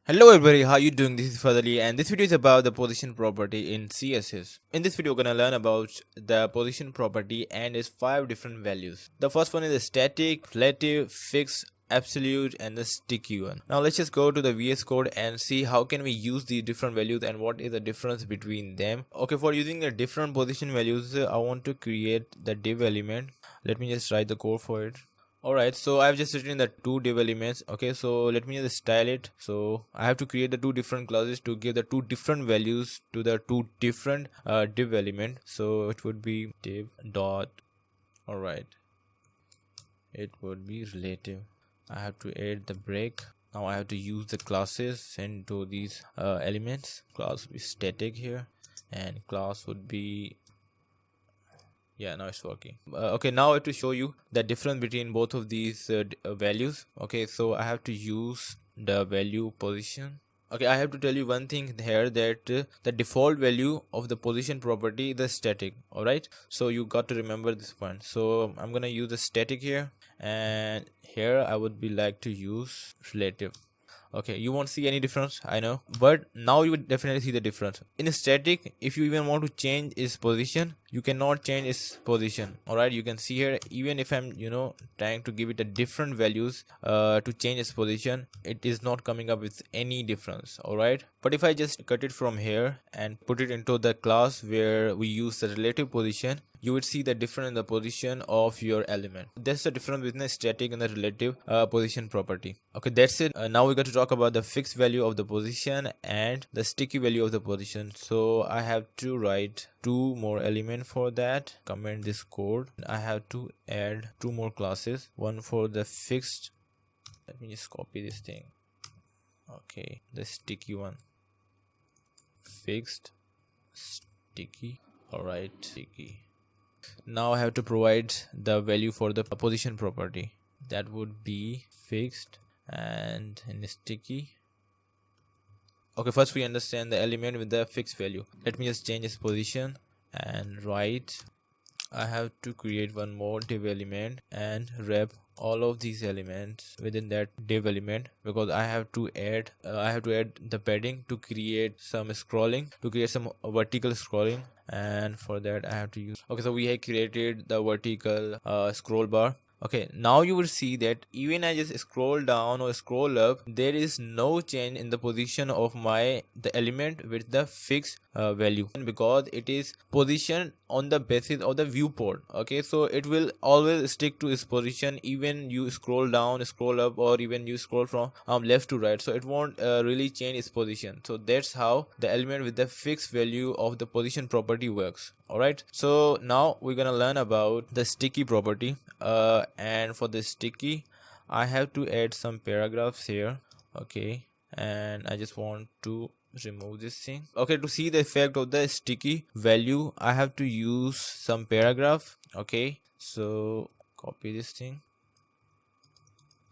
Hello everybody, how you doing? This is Fadali and this video is about the position property in CSS. In this video, we're gonna learn about the position property and its 5 different values. The first one is the static, relative, fixed, absolute, and the sticky one. Now let's just go to the VS Code and see how can we use these different values and what is the difference between them. Okay, for using the different position values, I want to create the div element. Let me just write the code for it. Alright, so I've just written the two div elements. Okay, so let me just style it. So I have to create the two different classes to give the two different values to the two different div element. So it would be div dot. Alright, it would be relative. I have to add the break. Now I have to use the classes into these elements. Class would be static here, and class would be, yeah, now it's working. Okay, now I have to show you the difference between both of these values. Okay, so I have to use the value position. Okay, I have to tell you one thing here, that the default value of the position property is the static. All right, so you got to remember this point. So I'm gonna use the static here, and here I would be like to use relative. Okay, you won't see any difference, I know, but now you would definitely see the difference. In a static, if you even want to change its position, you cannot change its position. All right, you can see here, even if I'm trying to give it a different values to change its position, it is not coming up with any difference. All right, but if I just cut it from here and put it into the class where we use the relative position, you would see the difference in the position of your element. That's the difference between the static and the relative position property. Okay, that's it. Now we got to talk about the fixed value of the position and the sticky value of the position. So I have to write two more elements for that. Comment this code. I have to add two more classes, one for the fixed. Let me just copy this thing. Okay, the sticky one, fixed, sticky. All right, sticky. Now I have to provide the value for the position property. That would be fixed and in sticky. Okay, first we understand the element with the fixed value. Let me just change its position and write. I have to create one more div element and wrap all of these elements within that div element, because I have to add the padding to create some scrolling, to create some vertical scrolling, and for that I have to use. Okay, so we have created the vertical scroll bar. Okay, now you will see that even I just scroll down or scroll up, there is no change in the position of the element with the fixed value, because it is positioned on the basis of the viewport. Okay, so it will always stick to its position even you scroll down, scroll up, or even you scroll from left to right. So it won't really change its position. So that's how the element with the fixed value of the position property works. Alright, so now we're gonna learn about the sticky property, and for the sticky I have to add some paragraphs here. Okay, and I just want to remove this thing. Okay, to see the effect of the sticky value, I have to use some paragraph. Okay, so copy this thing.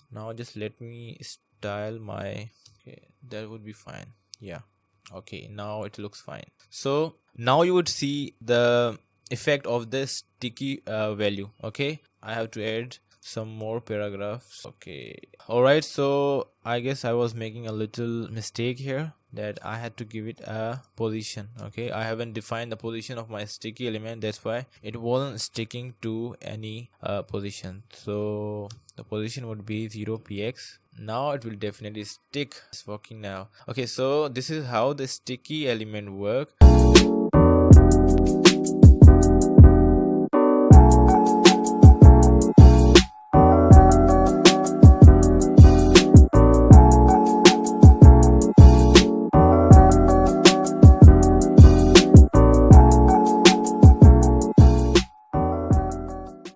Now just let me style my, okay, that would be fine. Yeah, okay, now it looks fine. So now you would see the effect of the sticky value. Okay, I have to add some more paragraphs. Okay, all right, so I guess I was making a little mistake here, that I had to give it a position. Okay, I haven't defined the position of my sticky element, that's why it wasn't sticking to any position. So the position would be 0px. Now it will definitely stick. It's working now. Okay, so this is how the sticky element work.